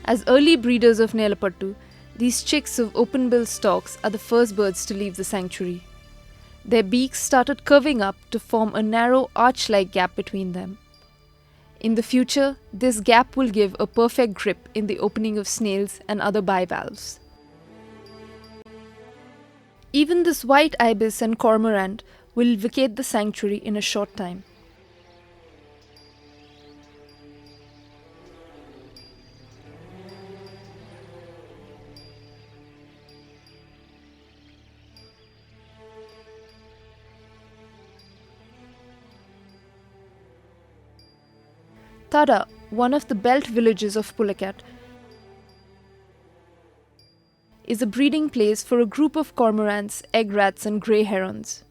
As early breeders of Nelapattu, these chicks of open-bill storks are the first birds to leave the sanctuary. Their beaks started curving up to form a narrow arch-like gap between them. In the future, this gap will give a perfect grip in the opening of snails and other bivalves. Even this white ibis and cormorant will vacate the sanctuary in a short time. Tada, one of the belt villages of Pulicat, is a breeding place for a group of cormorants, egg rats and grey herons.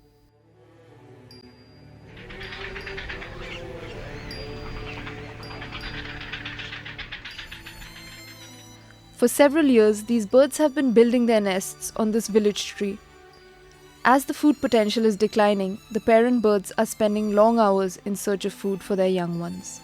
For several years, these birds have been building their nests on this village tree. As the food potential is declining, the parent birds are spending long hours in search of food for their young ones.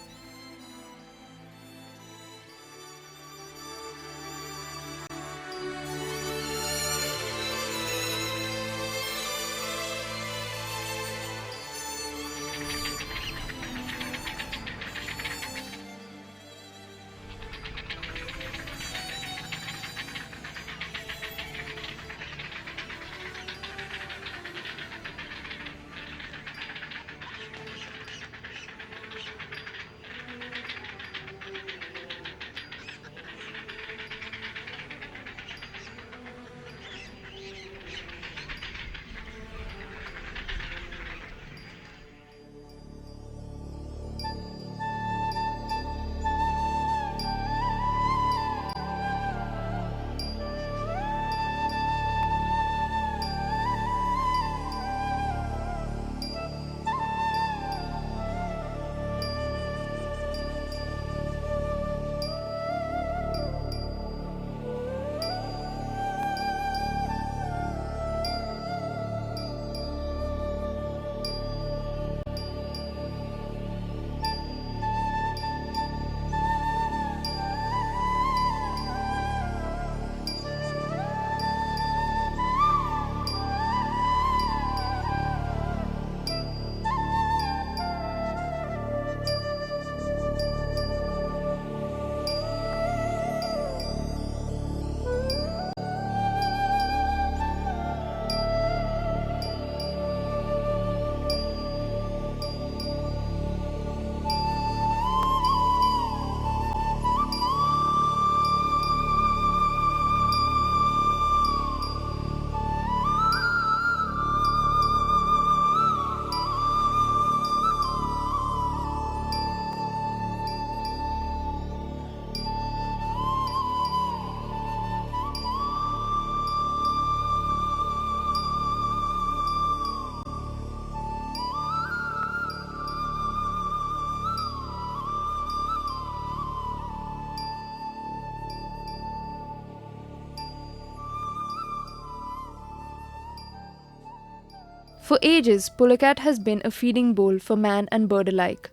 For ages, Pulicat has been a feeding bowl for man and bird alike.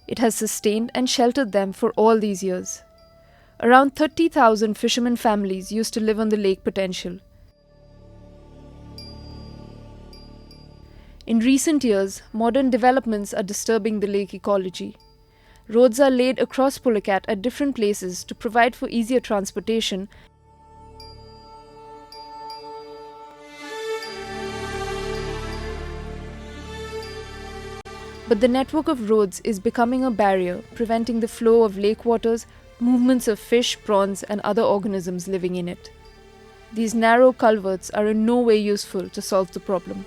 It has sustained and sheltered them for all these years. Around 30,000 fishermen families used to live on the lake potential. In recent years, modern developments are disturbing the lake ecology. Roads are laid across Pulicat at different places to provide for easier transportation, but the network of roads is becoming a barrier, preventing the flow of lake waters, movements of fish, prawns, and other organisms living in it. These narrow culverts are in no way useful to solve the problem.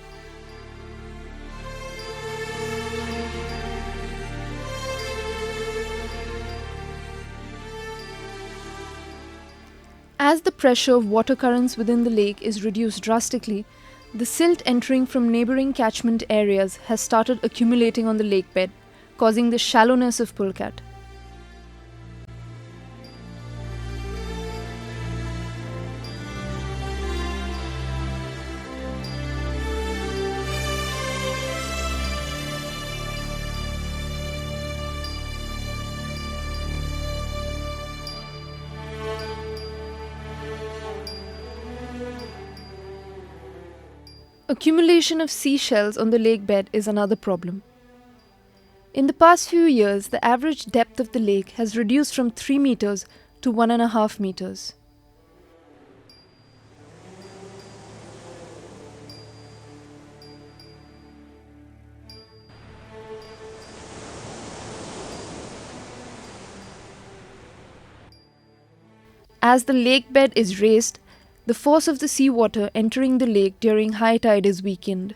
As the pressure of water currents within the lake is reduced drastically, the silt entering from neighbouring catchment areas has started accumulating on the lake bed, causing the shallowness of Pulicat. Accumulation of seashells on the lake bed is another problem. In the past few years, the average depth of the lake has reduced from 3 meters to 1.5 meters. As the lake bed is raised, the force of the seawater entering the lake during high tide is weakened.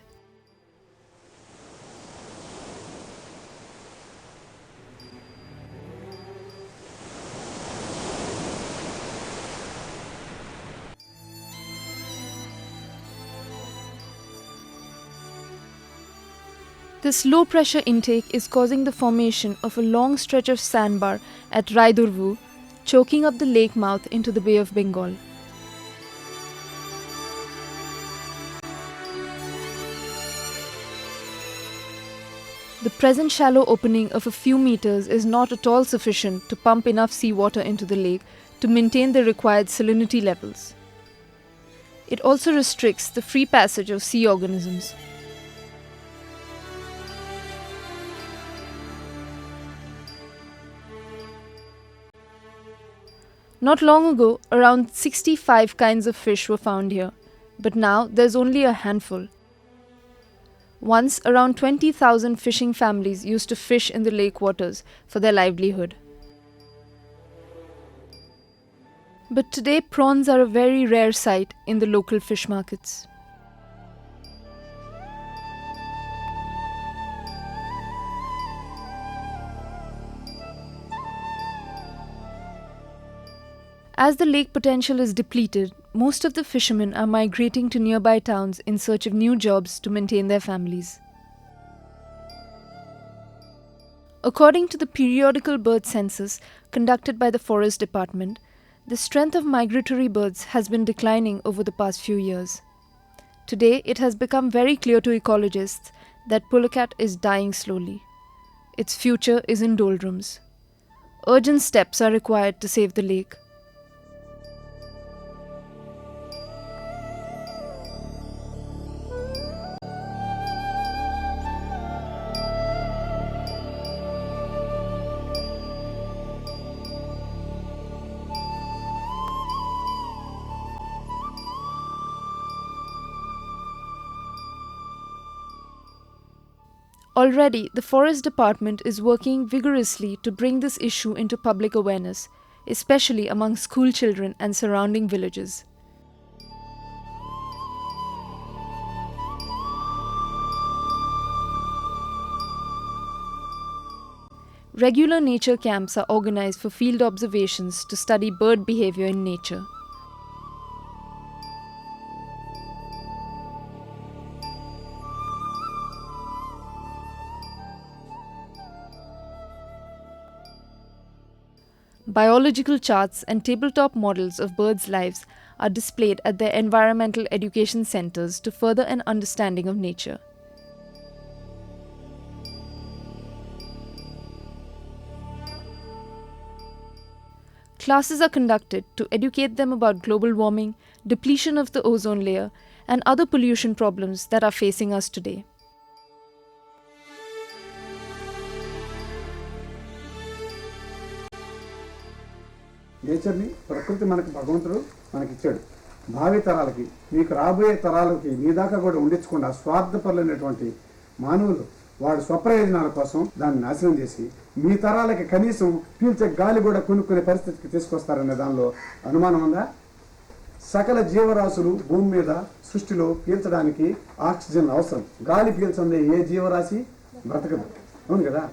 This low pressure intake is causing the formation of a long stretch of sandbar at Raidurvu, choking up the lake mouth into the Bay of Bengal. The present shallow opening of a few meters is not at all sufficient to pump enough seawater into the lake to maintain the required salinity levels. It also restricts the free passage of sea organisms. Not long ago, around 65 kinds of fish were found here, but now there's only a handful. Once, around 20,000 fishing families used to fish in the lake waters for their livelihood. But today, prawns are a very rare sight in the local fish markets. As the lake potential is depleted, most of the fishermen are migrating to nearby towns in search of new jobs to maintain their families. According to the periodical bird census conducted by the Forest Department, the strength of migratory birds has been declining over the past few years. Today, it has become very clear to ecologists that polecat is dying slowly. Its future is in doldrums. Urgent steps are required to save the lake. Already, the Forest Department is working vigorously to bring this issue into public awareness, especially among school children and surrounding villages. Regular nature camps are organized for field observations to study bird behavior in nature. Biological charts and tabletop models of birds' lives are displayed at their environmental education centers to further an understanding of nature. Classes are conducted to educate them about global warming, depletion of the ozone layer, and other pollution problems that are facing us today. నేచర్ని ప్రకృతి మనకు భగవంతుడు మనకిచ్చాడు. భావి తరాలకి మీకు రాబోయే తరాలకి మీ దాకా కూడా ఉండించకుండా స్వార్థపరులైనటువంటి మానవులు వాడి స్వప్రయోజనాల కోసం దాన్ని నాశనం చేసి మీ తరాలకి కనీసం పీల్చే గాలి కూడా కొనుక్కునే పరిస్థితికి తీసుకొస్తారనే దానిలో అనుమానం ఉందా? సకల జీవరాశులు భూమి మీద సృష్టిలో పీల్చడానికి ఆక్సిజన్ అవసరం. గాలి పీల్చందే ఏ జీవరాశి బ్రతకదు, అవును కదా?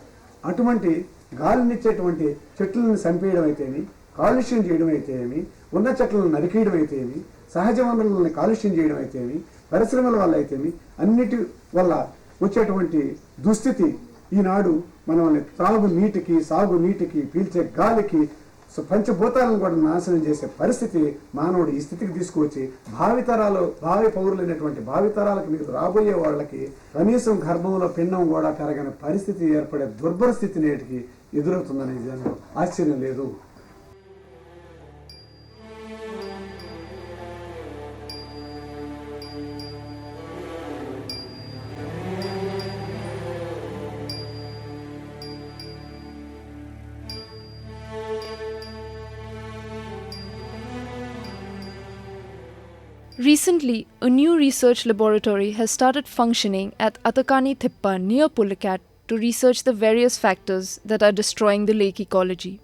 అటువంటి గాలినిచ్చేటువంటి చెట్లను చంపేయడం అయితేమి, కాలుష్యం చేయడం అయితేమి, ఉన్న చెట్లను నరికేయడం అయితేమి, సహజ వనరులను కాలుష్యం చేయడం అయితేమి, పరిశ్రమల వల్ల అయితేమి, అన్నిటి వల్ల వచ్చేటువంటి దుస్థితి ఈనాడు మనల్ని త్రాగు నీటికి, సాగు నీటికి, పీల్చే గాలికి, పంచభూతాలను కూడా నాశనం చేసే పరిస్థితి మానవుడు ఈ స్థితికి తీసుకువచ్చి భావి పౌరులైనటువంటి భావితరాలకు మీకు రాబోయే వాళ్ళకి కనీసం గర్భంలో పిండం కూడా పెరగని పరిస్థితి ఏర్పడే దుర్భర స్థితి నేటికి ఎదురవుతుందనే ఆశ్చర్యం లేదు. Recently, a new research laboratory has started functioning at Atakani Thippa near Pulicat to research the various factors that are destroying the lake ecology.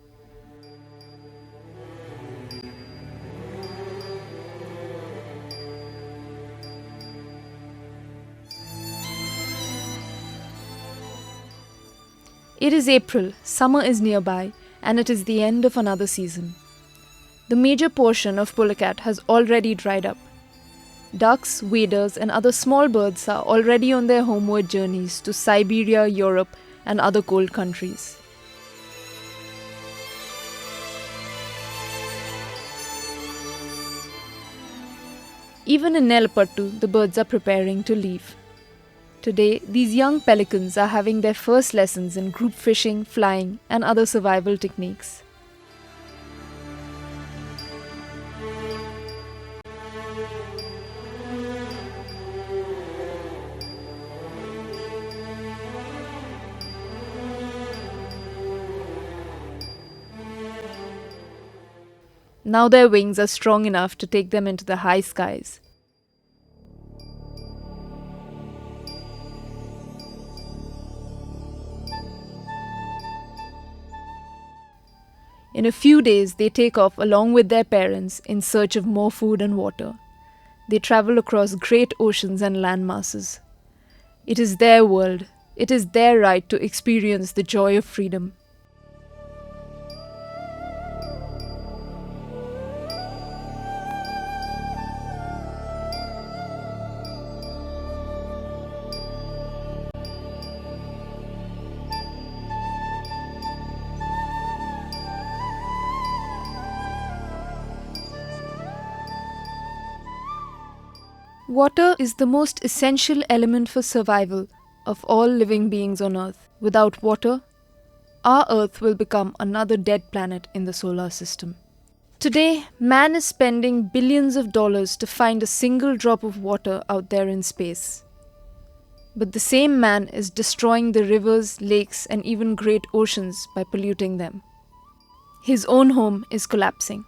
It is April, summer is nearby, and it is the end of another season. The major portion of Pulicat has already dried up. Ducks, waders, and other small birds are already on their homeward journeys to Siberia, Europe, and other cold countries. Even in Nelapattu, the birds are preparing to leave. Today, these young pelicans are having their first lessons in group fishing, flying, and other survival techniques. Now their wings are strong enough to take them into the high skies. In a few days, they take off along with their parents in search of more food and water. They travel across great oceans and land masses. It is their world. It is their right to experience the joy of freedom. Water is the most essential element for survival of all living beings on Earth. Without water, our Earth will become another dead planet in the solar system. Today, man is spending billions of dollars to find a single drop of water out there in space. But the same man is destroying the rivers, lakes, and even great oceans by polluting them. His own home is collapsing.